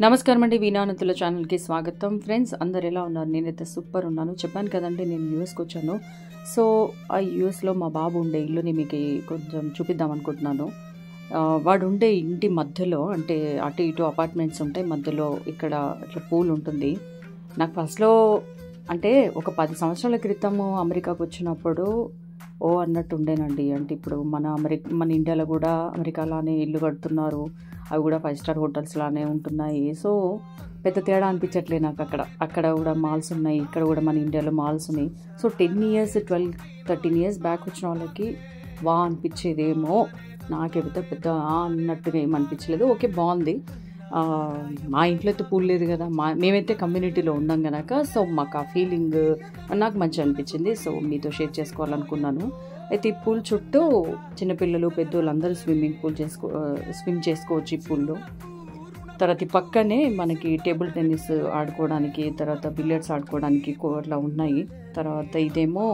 నమస్కారం అండి, వీణానంతుల ఛానల్కి స్వాగతం. ఫ్రెండ్స్, అందరు ఎలా ఉన్నారు? నేనైతే సూపర్ ఉన్నాను. చెప్పాను కదండి, నేను యూఎస్కి వచ్చాను. సో ఆ యూఎస్లో మా బాబు ఉండే ఇల్లుని మీకు కొంచెం చూపిద్దాం అనుకుంటున్నాను. వాడు ఉండే ఇంటి మధ్యలో, అంటే అటు ఇటు అపార్ట్మెంట్స్ ఉంటాయి, మధ్యలో ఇక్కడ ఇట్లా పూల్ ఉంటుంది. నాకు ఫస్ట్లో అంటే ఒక 10 సంవత్సరాల క్రితము అమెరికాకు వచ్చినప్పుడు అన్నట్టు ఉండేనండి. అంటే ఇప్పుడు మన ఇండియాలో కూడా అమెరికాలోనే ఇల్లు కడుతున్నారు, అవి కూడా 5 స్టార్ హోటల్స్ లానే ఉంటున్నాయి. సో పెద్ద తేడా అనిపించట్లే నాకు. అక్కడ కూడా మాల్స్ ఉన్నాయి, ఇక్కడ కూడా మన ఇండియాలో మాల్స్ ఉన్నాయి. సో 10 ఇయర్స్ 12-13 ఇయర్స్ బ్యాక్ వచ్చిన వాళ్ళకి అనిపించేదేమో, నాకైతే పెద్ద అన్నట్టుగా ఏం అనిపించలేదు. ఓకే, బాగుంది. మా ఇంట్లో అయితే పూల్ లేదు కదా, మేమైతే కమ్యూనిటీలో ఉన్నాం కనుక, సో మాకు ఆ ఫీలింగ్ నాకు మంచిగా అనిపించింది. సో మీతో షేర్ చేసుకోవాలనుకున్నాను. అయితే ఈ పూల్ చుట్టూ చిన్నపిల్లలు పెద్దోళ్ళు అందరూ స్విమ్ చేసుకోవచ్చు ఈ పూల్లో. తర్వాత ఈ పక్కనే మనకి టేబుల్ టెన్నిస్ ఆడుకోవడానికి, తర్వాత బిలియర్డ్స్ ఆడుకోవడానికి అట్లా ఉన్నాయి. తర్వాత ఇదేమో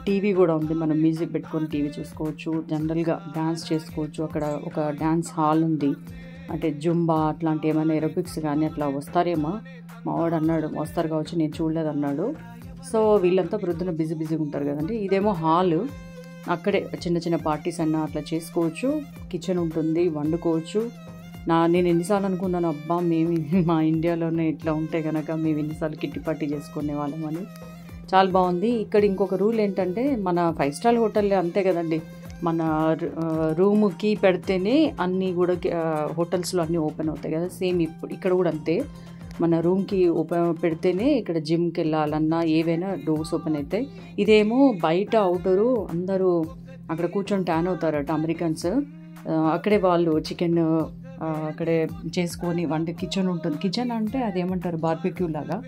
టీవీ కూడా ఉంది, మనం మ్యూజిక్ పెట్టుకొని టీవీ చూసుకోవచ్చు. జనరల్గా డ్యాన్స్ చేసుకోవచ్చు. అక్కడ ఒక డ్యాన్స్ హాల్ ఉంది, అంటే జుంబా అట్లాంటి ఏమైనా ఎరోబిక్స్ కానీ అట్లా వస్తారేమో. మావాడు అన్నాడు వస్తారు కావచ్చు, నేను చూడలేదు అన్నాడు. సో వీళ్ళంతా ప్రొద్దున బిజీగా ఉంటారు కదండి. ఇదేమో హాల్, అక్కడే చిన్న చిన్న పార్టీస్ అన్నా అట్లా చేసుకోవచ్చు. కిచెన్ ఉంటుంది, వండుకోవచ్చు. నేను ఎన్నిసార్లు అనుకున్నాను, అబ్బా మేము మా ఇండియాలోనే ఇట్లా ఉంటే కనుక మేము ఎన్నిసార్లు కిట్టి పార్టీ చేసుకునే వాళ్ళమని. చాలా బాగుంది. ఇక్కడ ఇంకొక రూల్ ఏంటంటే, మన 5 స్టార్ హోటల్లో అంతే కదండి, మన రూమ్కి పెడితేనే అన్నీ కూడా హోటల్స్లో అన్నీ ఓపెన్ అవుతాయి కదా, సేమ్ ఇక్కడ కూడా అంతే. మన రూమ్కి ఓపెన్ పెడితేనే ఇక్కడ జిమ్కి వెళ్ళాలన్నా ఏవైనా డోర్స్ ఓపెన్ అవుతాయి. ఇదేమో బయట అవుటరు, అందరూ అక్కడ కూర్చొని ట్యాన్ అవుతారట అమెరికన్స్. అక్కడే వాళ్ళు చికెన్ అక్కడే చేసుకొని కిచెన్ ఉంటుంది. కిచెన్ అంటే అదేమంటారు, బార్బిక్యూ లాగా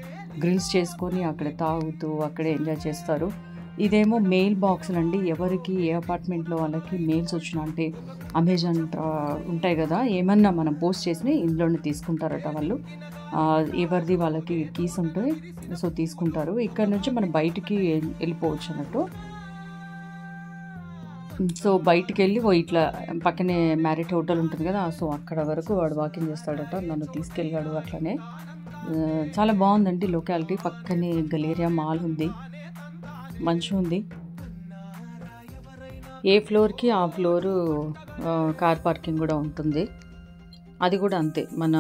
గ్రిల్స్ చేసుకొని అక్కడే తాగుతూ అక్కడే ఎంజాయ్ చేస్తారు. ఇదేమో మెయిల్ బాక్సులు అండి. ఎవరికి ఏ అపార్ట్మెంట్లో వాళ్ళకి మెయిల్స్ వచ్చినా, అంటే అమెజాన్ ఉంటాయి కదా, ఏమన్నా మనం పోస్ట్ చేసి ఇందులోనే తీసుకుంటారట వాళ్ళు. ఎవరిది వాళ్ళకి కీస్ ఉంటాయి, సో తీసుకుంటారు. ఇక్కడ నుంచి మనం బయటికి వెళ్ళిపోవచ్చు అన్నట్టు. సో బయటికి వెళ్ళి ఇట్లా పక్కనే మ్యారిట్ హోటల్ ఉంటుంది కదా, సో అక్కడ వరకు వాడు వాకింగ్ చేస్తాడట. నన్ను తీసుకెళ్ళాడు అట్లనే. చాలా బాగుందండి లొకాలిటీ. పక్కనే గలేరియా మాల్ ఉంది, మంచిగా ఉంది. ఏ ఫ్లోర్కి ఆ ఫ్లోరు కార్ పార్కింగ్ కూడా ఉంటుంది. అది కూడా అంతే, మన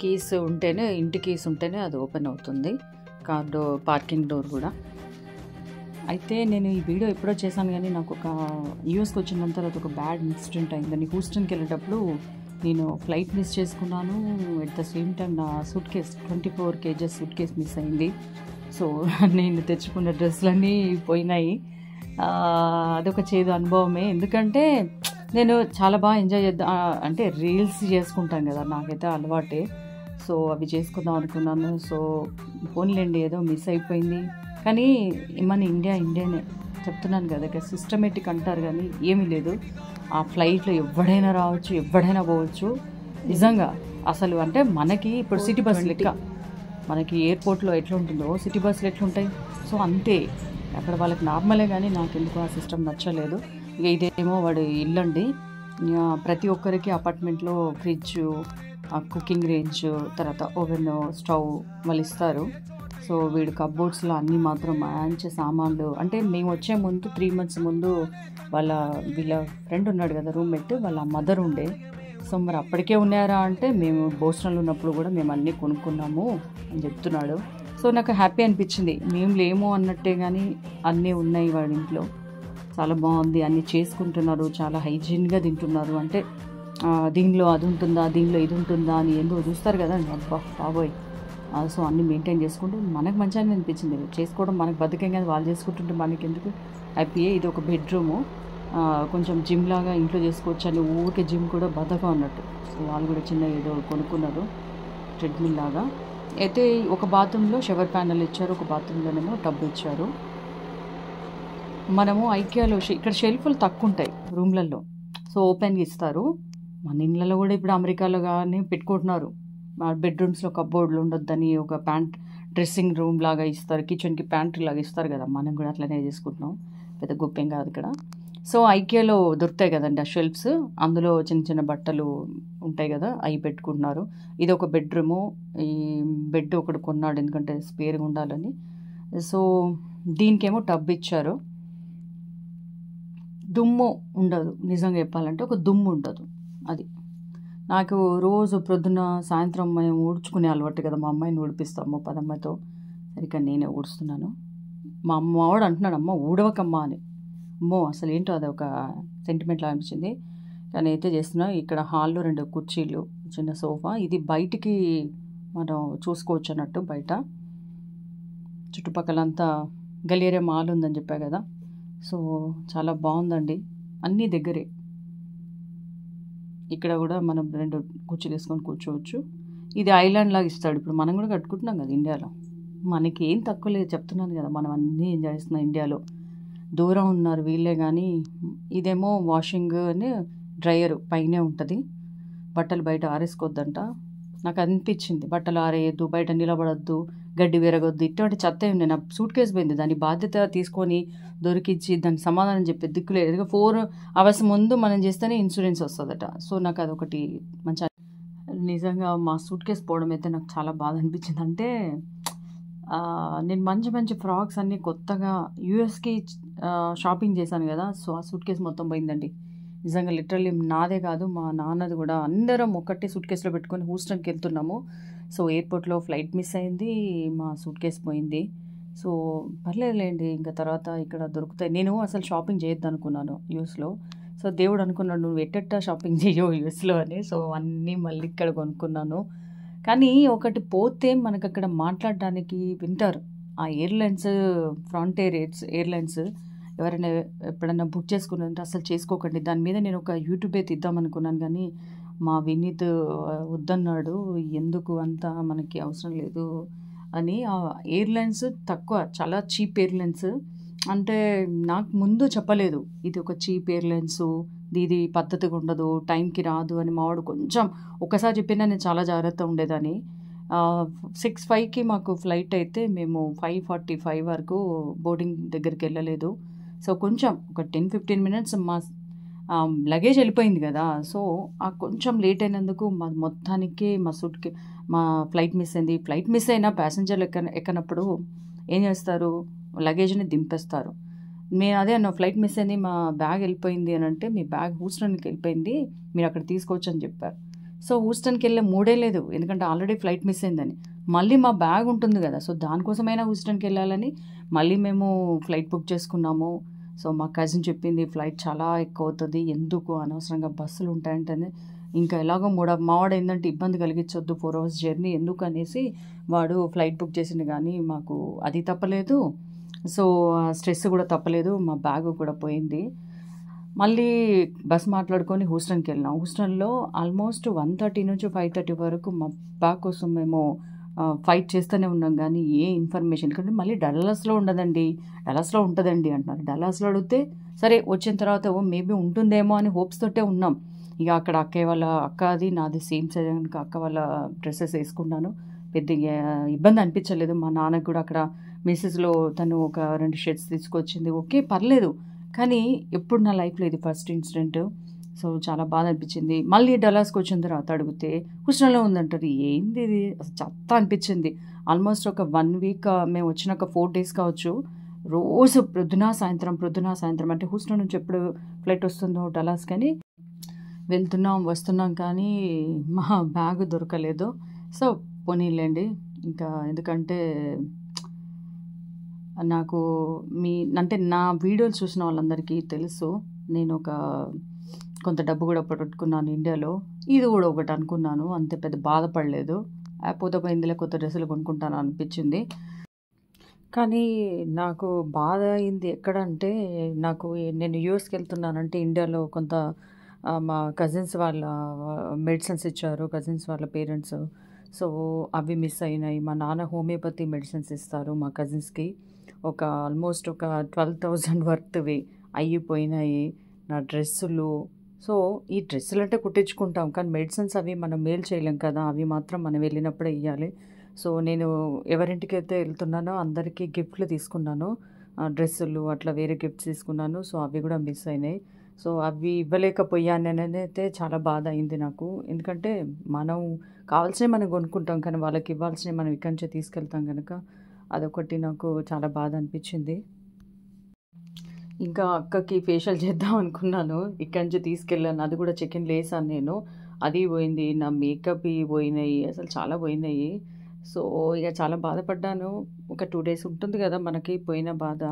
కీస్ ఉంటేనే, ఇంటి కీస్ ఉంటేనే అది ఓపెన్ అవుతుంది, కార్ డోర్ పార్కింగ్ డోర్ కూడా. అయితే నేను ఈ వీడియో ఎప్పుడో చేశాను, కానీ నాకు ఒక యూఎస్కి వచ్చిన తర్వాత ఒక బ్యాడ్ ఇన్సిడెంట్ అయిందని. హూస్టన్కి వెళ్ళేటప్పుడు నేను ఫ్లైట్ మిస్ చేసుకున్నాను. ఎట్ ద సేమ్ టైం నా suit case 24 kgs suit case miss అయింది. సో నేను తెచ్చుకున్న డ్రెస్సులన్నీ పోయినాయి. అదొక చేదు అనుభవమే. ఎందుకంటే నేను చాలా బాగా ఎంజాయ్ చేద్దాం అంటే రీల్స్ చేసుకుంటాం కదా, నాకైతే అలవాటే. సో అవి చేసుకుందాం అనుకున్నాను. సో పోన్లేండి, ఏదో మిస్ అయిపోయింది. కానీ మన ఇండియానే చెప్తున్నాను కదా, ఇక సిస్టమేటిక్ అంటారు కానీ ఏమీ లేదు. ఆ ఫ్లైట్లో ఎవడైనా రావచ్చు, ఎవడైనా పోవచ్చు. నిజంగా అసలు అంటే మనకి ఇప్పుడు సిటీ బస్ లెక్క, మనకి ఎయిర్పోర్ట్లో ఎట్లా ఉంటుందో సిటీ బస్సులు ఎట్లుంటాయి, సో అంతే. అక్కడ వాళ్ళకి నార్మలే, కానీ నాకు ఎందుకు ఆ సిస్టమ్ నచ్చలేదు. ఇక ఇదేమో వాడు ఇల్లు అండి. ప్రతి ఒక్కరికి అపార్ట్మెంట్లో ఫ్రిడ్జ్, కుకింగ్ రేంజ్, తర్వాత ఓవెన్, స్టవ్ వాళ్ళు ఇస్తారు. సో వీడు కప్బోర్డ్స్లో అన్నీ మాత్రం మంచి సామాన్లు. అంటే మేము వచ్చే ముందు 3 months ముందు వీళ్ళ ఫ్రెండ్ ఉన్నాడు కదా, రూమ్మేట్, వాళ్ళ మదర్ ఉండే. సో మరి అప్పటికే ఉన్నారా అంటే, మేము బోస్టన్లో ఉన్నప్పుడు కూడా మేము అన్నీ కొనుక్కున్నాము అని చెప్తున్నాడు. సో నాకు హ్యాపీ అనిపించింది, మేము లేము అన్నట్టే, కానీ అన్నీ ఉన్నాయి వాడి ఇంట్లో. చాలా బాగుంది, అన్నీ చేసుకుంటున్నారు, చాలా హైజీన్గా తింటున్నారు. అంటే దీనిలో అది ఉంటుందా, దీనిలో ఇది ఉంటుందా అని ఏందో చూస్తారు కదా, అబ్బా బాబోయ్. సో అన్నీ మెయింటైన్ చేసుకుంటూ మనకు మంచిగా అనిపించింది. చేసుకోవడం మనకు బద్దకం కదా, వాళ్ళు చేసుకుంటుంటే మనకి ఎందుకు హ్యాపీయే. ఇది ఒక బెడ్రూము, కొంచెం జిమ్ లాగా ఇంట్లో చేసుకోవచ్చు అని. ఊరికే జిమ్ కూడా బద్దకం అన్నట్టు. సో వాళ్ళు కూడా చిన్న ఏదో కొనుక్కున్నారు, ట్రెడ్మిల్ లాగా. అయితే ఒక బాత్రూంలో షవర్ ప్యానల్ ఇచ్చారు, ఒక బాత్రూంలోనేమో టబ్ ఇచ్చారు. మనము ఐకియాలో ఇక్కడ షెల్ఫ్లు తక్కువ ఉంటాయి రూమ్లలో, సో ఓపెన్గా ఇస్తారు. మన ఇళ్ళలో కూడా ఇప్పుడు అమెరికాలో కానీ పెట్టుకుంటున్నారు, బెడ్రూమ్స్లో కప్బోర్డ్లు ఉండొద్దని ఒక డ్రెస్సింగ్ రూమ్ లాగా ఇస్తారు, కిచెన్కి ప్యాంట్రీ లాగా ఇస్తారు కదా, మనం కూడా అట్లనే చేసుకుంటున్నాం, పెద్ద గొప్పేం కాదు ఇక్కడ. సో ఐకియాలో దొరుకుతాయి కదండి ఆ షెల్ఫ్స్, అందులో చిన్న చిన్న బట్టలు ఉంటాయి కదా, అవి పెట్టుకుంటున్నారు. ఇది ఒక బెడ్రూము. ఈ బెడ్ ఒకటి కొన్నాడు ఎందుకంటే స్పేర్గా ఉండాలని. సో దీనికేమో టబ్ ఇచ్చారు. దుమ్ము ఉండదు, నిజంగా చెప్పాలంటే ఒక దుమ్ము ఉండదు. అది నాకు రోజు ప్రొద్దున సాయంత్రం మేము ఊడ్చుకునే అలవాటు కదా, మా అమ్మాయిని ఊడిపిస్తాము పదమ్మతో, సరిగ్గా నేనే ఊడుస్తున్నాను. మా అమ్మవాడు అంటున్నాడు, అమ్మ ఊడవకమ్మా అని. అమ్మో అసలు ఏంటో అది ఒక సెంటిమెంట్లో అనిపించింది, కానీ అయితే చేస్తున్నా. ఇక్కడ హాల్లో 2 కుర్చీలు, చిన్న సోఫా. ఇది బయటికి మనం చూసుకోవచ్చు అన్నట్టు. బయట చుట్టుపక్కలంతా గలేరియా మాల్ ఉందని చెప్పా కదా, సో చాలా బాగుందండి, అన్నీ దగ్గరే. ఇక్కడ కూడా మనం 2 కుర్చీలు వేసుకొని కూర్చోవచ్చు. ఇది ఐలాండ్ లాగా ఇస్తాడు. ఇప్పుడు మనం కూడా కట్టుకుంటున్నాం కదా ఇండియాలో, మనకి ఏం తక్కువ లేదు చెప్తున్నాను కదా, మనం అన్నీ ఎంజాయ్ చేస్తున్నాం ఇండియాలో. దూరం ఉన్నారు వీళ్ళే, కానీ ఇదేమో వాషింగ్ అని డ్రయర్ పైనే ఉంటుంది. బట్టలు బయట ఆరేసుకోవద్దంట. నాకు అనిపించింది బట్టలు ఆరేయద్దు, బయట నిలబడద్దు, గడ్డి విరగొద్దు, ఇటువంటి చెత్త ఏమి. నేను సూట్ కేసు పోయింది, దాని బాధ్యత తీసుకొని దొరికించి దానికి సమాధానం చెప్పే దిక్కులేదు. ఎందుకంటే 4 hours ముందు మనం చేస్తేనే ఇన్సూరెన్స్ వస్తుందట. సో నాకు అదొకటి మంచి. నిజంగా మా సూట్ కేసు పోవడం అయితే నాకు చాలా బాధ అనిపించింది. అంటే నేను మంచి మంచి ఫ్రాక్స్ అన్నీ కొత్తగా యూఎస్కి షాపింగ్ చేశాను కదా, సో ఆ సూట్ కేసు మొత్తం పోయిందండి. నిజంగా లిటరల్లీ నాదే కాదు, మా నాన్నది కూడా. అందరం ఒక్కటే సూట్ కేసులో పెట్టుకొని హూస్టన్కి వెళ్తున్నాము. సో ఎయిర్పోర్ట్లో ఫ్లైట్ మిస్ అయింది, మా సూట్ కేసు పోయింది. సో పర్లేదులేండి, ఇంకా తర్వాత ఇక్కడ దొరుకుతాయి. నేను అసలు షాపింగ్ చేయొద్దు అనుకున్నాను యూఎస్లో. సో దేవుడు అనుకున్నాడు నువ్వు ఎట్టెట్టా షాపింగ్ చేయవు యూఎస్లో అని. సో అన్నీ మళ్ళీ ఇక్కడ కొనుక్కున్నాను. కానీ ఒకటి పోతే మనకు అక్కడ మాట్లాడడానికి వింటారు. ఆ ఎయిర్లైన్స్, ఫ్రాంటియర్ ఎయిర్లైన్స్ ఎవరైనా ఎప్పుడైనా బుక్ చేసుకున్నారంటే అసలు చేసుకోకండి. దాని మీద నేను ఒక యూట్యూబే తీద్దాం అనుకున్నాను, కానీ మా వినీత్ వద్దన్నాడు. ఎందుకు అంతా మనకి అవసరం లేదు అని. ఆ ఎయిర్లైన్స్ తక్కువ, చాలా చీప్ ఎయిర్లైన్స్. అంటే నాకు ముందు చెప్పలేదు ఇది ఒక చీప్ ఎయిర్లైన్స్, ఇది పద్ధతిగా ఉండదు, టైంకి రాదు అని. మావాడు కొంచెం ఒకసారి చెప్పినా నేను చాలా జాగ్రత్త ఉండేదాన్ని. 6:05కి మాకు ఫ్లైట్ అయితే మేము 5:45 వరకు బోర్డింగ్ దగ్గరికి వెళ్ళలేదు. సో కొంచెం ఒక 10-15 minutes మా లగేజ్ వెళ్ళిపోయింది కదా. సో ఆ కొంచెం లేట్ అయినందుకు మా మొత్తానికి మా ఫ్లైట్ మిస్ అయింది. ఫ్లైట్ మిస్ అయినా ప్యాసింజర్లు ఎక్కనప్పుడు ఏం చేస్తారు, లగేజ్ని దింపేస్తారు. మేము అదే అన్న, ఫ్లైట్ మిస్ అయింది, మా బ్యాగ్ వెళ్ళిపోయింది అని అంటే, మీ బ్యాగ్ హూస్టన్కి వెళ్ళిపోయింది, మీరు అక్కడ తీసుకోవచ్చు అని చెప్పారు. సో హూస్టన్కి వెళ్ళే మూడే లేదు, ఎందుకంటే ఆల్రెడీ ఫ్లైట్ మిస్ అయిందని. మళ్ళీ మా బ్యాగ్ ఉంటుంది కదా, సో దానికోసమైనా హూస్టన్కి వెళ్ళాలని మళ్ళీ మేము ఫ్లైట్ బుక్ చేసుకున్నాము. సో మా కజిన్ చెప్పింది ఫ్లైట్ చాలా ఎక్కువ అవుతుంది, ఎందుకు అనవసరంగా బస్సులు ఉంటాయంటేనే. ఇంకా ఎలాగో మావాడు ఏంటంటే ఇబ్బంది కలిగించొద్దు, 4 hours జర్నీ ఎందుకు అనేసి వాడు ఫ్లైట్ బుక్ చేసింది. కానీ మాకు అది తప్పలేదు, సో స్ట్రెస్ కూడా తప్పలేదు, మా బ్యాగ్ కూడా పోయింది. మళ్ళీ బస్ మాట్లాడుకొని హూస్టన్కి వెళ్ళినాం. హూస్టన్లో ఆల్మోస్ట్ 1:30 నుంచి 5:30 వరకు మా బ్యాగ్ కోసం మేము ఫైట్ చేస్తూనే ఉన్నాం, కానీ ఏ ఇన్ఫర్మేషన్. ఎందుకంటే మళ్ళీ డల్లాస్లో ఉండదండి, డల్లాస్లో ఉంటుందండి అంటున్నారు. డల్లాస్లో అడిగితే సరే వచ్చిన తర్వాత మేబీ ఉంటుందేమో అని హోప్స్ తోటే ఉన్నాం. ఇక అక్కడ అక్కయ్య వాళ్ళ అక్కది నాది సేమ్ సైజ్ కనుక అక్క వాళ్ళ డ్రెస్సెస్ వేసుకున్నాను. పెద్ద ఇబ్బంది అనిపించలేదు. మా నాన్నకు కూడా అక్కడ మెసేజ్లో తను ఒక 2 షర్ట్స్ తీసుకొచ్చింది, ఓకే పర్లేదు. కానీ ఎప్పుడు నా లైఫ్లో ఇది ఫస్ట్ ఇన్సిడెంట్. సో చాలా బాధ అనిపించింది. మళ్ళీ డల్లాస్కి వచ్చిన తర్వాత అడిగితే హుస్టన్లో ఉందంటారు. ఏంది ఇది, అసలు చెత్త అనిపించింది. ఆల్మోస్ట్ ఒక 1 week మేము వచ్చినాక 4 days కావచ్చు, రోజు ప్రొద్దున సాయంత్రం అంటే హూస్టన్ నుంచి ఎప్పుడు ఫ్లైట్ వస్తుందో డల్లాస్ కానీ వెళ్తున్నాం వస్తున్నాం, కానీ మా బ్యాగ్ దొరకలేదు. సో పోనీలేండి ఇంకా, ఎందుకంటే నాకు అంటే నా వీడియోలు చూసిన వాళ్ళందరికీ తెలుసు, నేను కొంత డబ్బు కూడా పెట్టుకున్నాను ఇండియాలో. ఇది కూడా ఒకటి అనుకున్నాను, అంతే పెద్ద బాధపడలేదు. పోతే పోయిందిలే, కొత్త డ్రెస్సులు కొనుక్కుంటాను అనిపించింది. కానీ నాకు బాధ అయింది ఎక్కడంటే, నేను యూఎస్కి వెళ్తున్నానంటే ఇండియాలో కొంత మా కజిన్స్ వాళ్ళ మెడిసిన్స్ ఇచ్చారు, కజిన్స్ వాళ్ళ పేరెంట్స్. సో అవి మిస్ అయినాయి. మా నాన్న హోమియోపతి మెడిసిన్స్ ఇస్తారు మా కజిన్స్కి, ఆల్మోస్ట్ ఒక 12,000 వర్త్వి అయిపోయినాయి. నా డ్రెస్సులు, సో ఈ డ్రెస్సులు అంటే కుట్టించుకుంటాం, కానీ మెడిసిన్స్ అవి మనం మెయిల్ చేయలేం కదా, అవి మాత్రం మనం వెళ్ళినప్పుడే ఇవ్వాలి. సో నేను ఎవరింటికైతే వెళ్తున్నానో అందరికీ గిఫ్ట్లు తీసుకున్నాను. డ్రెస్సులు అట్లా వేరే గిఫ్ట్స్ తీసుకున్నాను. సో అవి కూడా మిస్ అయినాయి. సో అవి ఇవ్వలేకపోయాననేది చాలా బాధ అయింది నాకు. ఎందుకంటే మనం కావాల్సినవి మనం కొనుక్కుంటాం, కానీ వాళ్ళకి ఇవ్వాల్సినవి మనం ఇక్కడి నుంచే తీసుకెళ్తాం కనుక అదొకటి నాకు చాలా బాధ అనిపించింది. ఇంకా అక్కకి ఫేషియల్ చేద్దాం అనుకున్నాను, ఇక్కడి నుంచి తీసుకెళ్ళాను. అది కూడా చెక్ ఇన్‌లో వేసాను నేను. అది పోయింది. నా మేకప్‌వి పోయినాయి. అసలు చాలా పోయినాయి. సో ఇక చాలా బాధపడ్డాను. ఒక 2 డేస్ ఉంటుంది కదా మనకి పోయిన బాధ.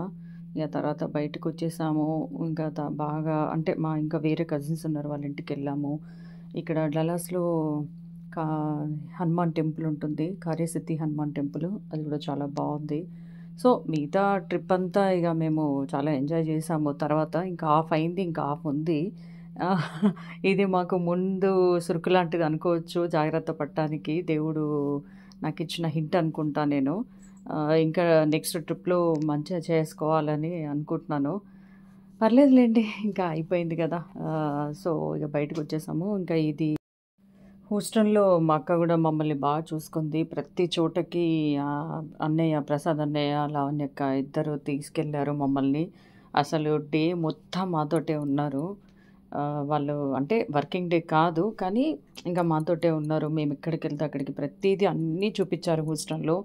ఇక తర్వాత బయటకొచ్చేసాము. ఇంకా బాగా అంటే ఇంకా వేరే కజిన్స్ ఉన్నారు, వాళ్ళ ఇంటికెళ్ళాము. ఇక్కడ డల్లాస్‌లో కా హనుమాన్ టెంపుల్ ఉంటుంది. కార్యసిద్ధి హనుమాన్ టెంపుల్. అది కూడా చాలా బావుంది. సో మిగతా ట్రిప్ అంతా ఇక మేము చాలా ఎంజాయ్ చేసాము. తర్వాత ఇంకా హాఫ్ అయింది, ఇంకా హాఫ్ ఉంది. ఇది మాకు ముందు సురుకు లాంటిది అనుకోవచ్చు, జాగ్రత్త పడటానికి దేవుడు నాకిచ్చిన హింట్ అనుకుంటా నేను. ఇంకా నెక్స్ట్ ట్రిప్‌లో మంచిగా చేసుకోవాలని అనుకుంటున్నాను. పర్లేదులెండి, ఇంకా అయిపోయింది కదా! సో ఇక బయటకొచ్చేసాము. ఇంకా ఇది హూస్టన్‌లో మా అక్క కూడా మమ్మల్ని బాగా చూసుకుంది. ప్రతి చోటకి అన్నయ్య, ప్రసాద్ అన్నయ్య, లావణ్యక్క ఇద్దరు తీసుకెళ్లారు మమ్మల్ని. అసలు డే మొత్తం మాతోటే ఉన్నారు. వాళ్ళు అంటే వర్కింగ్ డే కాదు, కానీ ఇంకా మాతోటే ఉన్నారు. మేము ఎక్కడికెళ్తే అక్కడికి ప్రతీదీ అన్నీ చూపిచ్చారు హూస్టన్‌లో.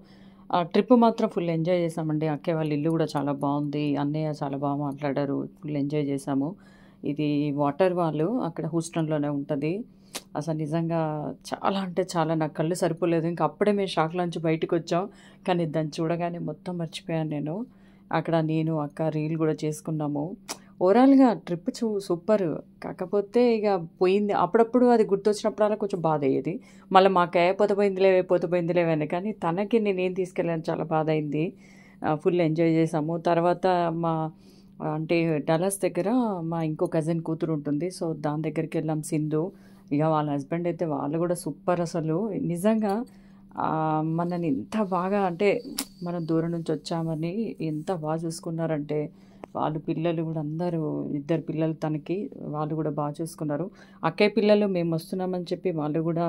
ట్రిప్ మాత్రం ఫుల్ ఎంజాయ్ చేసామండి. అక్కయ్య వాళ్ళ ఇల్లు కూడా చాలా బావుంది. అన్నయ్య చాలా బాగా మాట్లాడారు. ఫుల్ ఎంజాయ్ చేసాము. ఇది వాటర్ వాల్ అక్కడ హూస్టన్‌లోనే ఉంటది. అసలు నిజంగా చాలా అంటే చాలా నాకు కళ్ళు సరిపోలేదు. ఇంక అప్పుడే మేము షాక్‌లో నుంచి బయటకొచ్చాం. కానీ దాన్ని చూడగానే మొత్తం మర్చిపోయాను నేను. అక్కడ నేను, అక్క రీల్ కూడా చేసుకున్నాము. ఓవరాల్‌గా ట్రిప్ సూపర్. కాకపోతే ఇక పోయింది. అప్పుడప్పుడు అది గుర్తొచ్చినప్పుడల్లా కొంచెం బాధయ్యేది. మళ్ళీ మాకే పోతే పోయిందిలేవే అని. కానీ తనకి నేనేం తీసుకెళ్ళాను, చాలా బాధయింది. ఫుల్ ఎంజాయ్ చేసాము. తర్వాత అంటే డల్లాస్ దగ్గర మా ఇంకో కజిన్ కూతురు ఉంటుంది. సో దాని దగ్గరికెళ్ళాం, సింధు. ఇక వాళ్ళ హస్బెండ్ అయితే వాళ్ళు కూడా సూపర్ అసలు. నిజంగా మనని ఎంత బాగా అంటే మనం దూరం నుంచి వచ్చామని ఎంత బాగా చూసుకున్నారంటే, వాళ్ళు పిల్లలు కూడా అందరూ, 2 పిల్లలు తనకి, వాళ్ళు కూడా బాగా చూసుకున్నారు. అక్కయ్య పిల్లలు మేము వస్తున్నామని చెప్పి వాళ్ళు కూడా,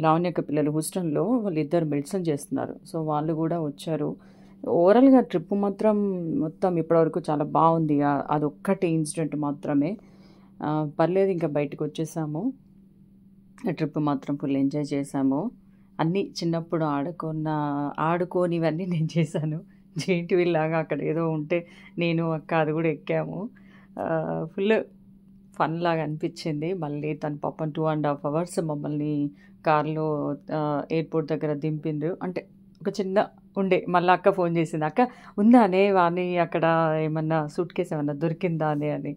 లావణ్యక్క పిల్లలు హూస్టన్‌లో వాళ్ళిద్దరు మెడిసిన్ చేస్తున్నారు. సో వాళ్ళు కూడా వచ్చారు. ఓవరాల్‌గా ట్రిప్ మాత్రం మొత్తం ఇప్పటివరకు చాలా బాగుంది. అదొక్కటి ఇన్సిడెంట్ మాత్రమే. పర్లేదు, ఇంకా బయటకొచ్చేసాము. ట్రిప్ మాత్రం ఫుల్ ఎంజాయ్ చేసాము. అన్నీ చిన్నప్పుడు ఆడుకోనివన్నీ నేను చేశాను. జెయింట్ వీల్ లాగా అక్కడ ఏదో ఉంటే నేను, అక్క అది కూడా ఎక్కాము. ఫుల్ ఫన్ లాగా అనిపించింది. మళ్ళీ తను పాపం 2½ అవర్స్ మమ్మల్ని కార్‌లో ఎయిర్‌పోర్ట్ దగ్గర దింపిండ్రు. అంటే ఒక చిన్న ఉండే. మళ్ళీ అక్క ఫోన్ చేసింది, "అక్క ఉందానే వాణి అక్కడ ఏమన్నా సూట్ కేస్ ఏమన్నా దొరికిందా అని"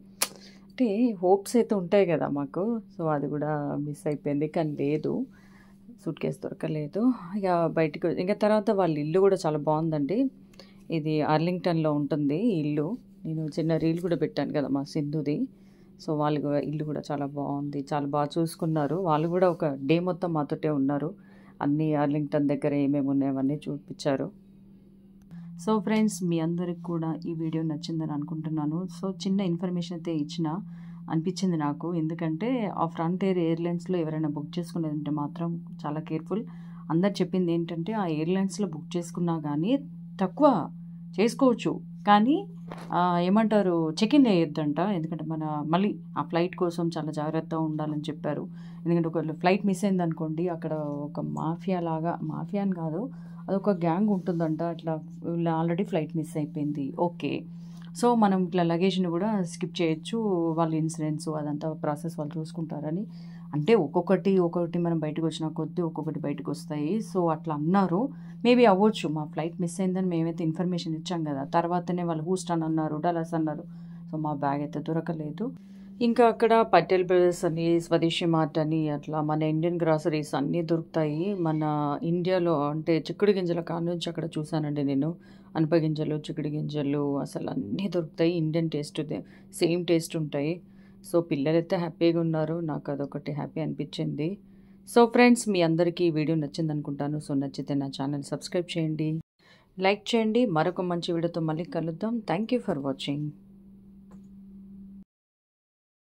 అంటే హోప్స్ అయితే ఉంటాయి కదా మాకు. సో అది కూడా మిస్ అయిపోయింది. కానీ లేదు, సూట్ కేస్ దొరకలేదు. ఇక బయటికి ఇంకా తర్వాత వాళ్ళ ఇల్లు కూడా చాలా బాగుందండి. ఇది ఆర్లింగ్టన్‌లో ఉంటుంది ఈ ఇల్లు. నేను చిన్న రీల్ కూడా పెట్టాను కదా మా సింధుది. సో వాళ్ళ ఇల్లు కూడా చాలా బాగుంది. చాలా బాగా చూసుకున్నారు. వాళ్ళు కూడా ఒక డే మొత్తం మాతోటే ఉన్నారు. అన్నీ ఆర్లింగ్టన్ దగ్గర ఏమేమి ఉన్నాయో అవన్నీ చూపించారు. సో ఫ్రెండ్స్, మీ అందరికి కూడా ఈ వీడియో నచ్చిందని అనుకుంటున్నాను. సో చిన్న ఇన్ఫర్మేషన్ అయితే అనిపించింది నాకు. ఎందుకంటే ఆ ఫ్రంటియర్ ఎయిర్లైన్స్లో ఎవరైనా బుక్ చేసుకునేదంటే మాత్రం చాలా కేర్ఫుల్. అందరు చెప్పింది ఏంటంటే ఆ ఎయిర్లైన్స్లో బుక్ చేసుకున్నా కానీ తక్కువ చేసుకోవచ్చు, కానీ ఏమంటారు, చెక్ ఇన్ వేయొద్దంట. ఎందుకంటే మళ్ళీ ఆ ఫ్లైట్ కోసం చాలా జాగ్రత్తగా ఉండాలని చెప్పారు. ఎందుకంటే ఒకవేళ ఫ్లైట్ మిస్ అయిందనుకోండి, అక్కడ ఒక మాఫియా అని కాదు, అదొక గ్యాంగ్ ఉంటుందంట. అట్లా ఆల్రెడీ ఫ్లైట్ మిస్ అయిపోయింది, ఓకే. సో మనం ఇట్లా లగేజ్ని కూడా స్కిప్ చేయొచ్చు. వాళ్ళ ఇన్సూరెన్స్ అదంతా ప్రాసెస్ వాళ్ళు చూసుకుంటారని. అంటే ఒక్కొక్కటి మనం బయటకు వచ్చిన కొద్దీ ఒక్కొక్కటి బయటకు వస్తాయి. సో అట్లా అన్నారు. మేబీ అవ్వచ్చు. మా ఫ్లైట్ మిస్ అయిందని మేమైతే ఇన్ఫర్మేషన్ ఇచ్చాం కదా, తర్వాతనే వాళ్ళు హూస్టన్ అన్నారు, డల్లాస్ అన్నారు. సో మా బ్యాగ్ అయితే దొరకలేదు. ఇంకా అక్కడ పటేల్ బ్రదర్స్ అని, స్వదేశీ మార్ట్ అని, అట్లా మన ఇండియన్ గ్రాసరీస్ అన్నీ దొరుకుతాయి. మన ఇండియాలో అంటే చిక్కుడు గింజల కాడ నుంచి అక్కడ చూశానండి నేను. అనపగింజలు, చిక్కుడు గింజలు అసలు అన్నీ దొరుకుతాయి. ఇండియన్ టేస్ట్, సేమ్ టేస్ట్ ఉంటాయి. సో పిల్లలైతే హ్యాపీగా ఉన్నారు. నాకు అదొకటి హ్యాపీ అనిపించింది. సో ఫ్రెండ్స్, మీ అందరికీ ఈ వీడియో నచ్చింది అనుకుంటాను. సో నచ్చితే నా ఛానల్ సబ్స్క్రైబ్ చేయండి, లైక్ చేయండి. మరొక మంచి వీడియోతో మళ్ళీ కలుద్దాం. Thank you for watching.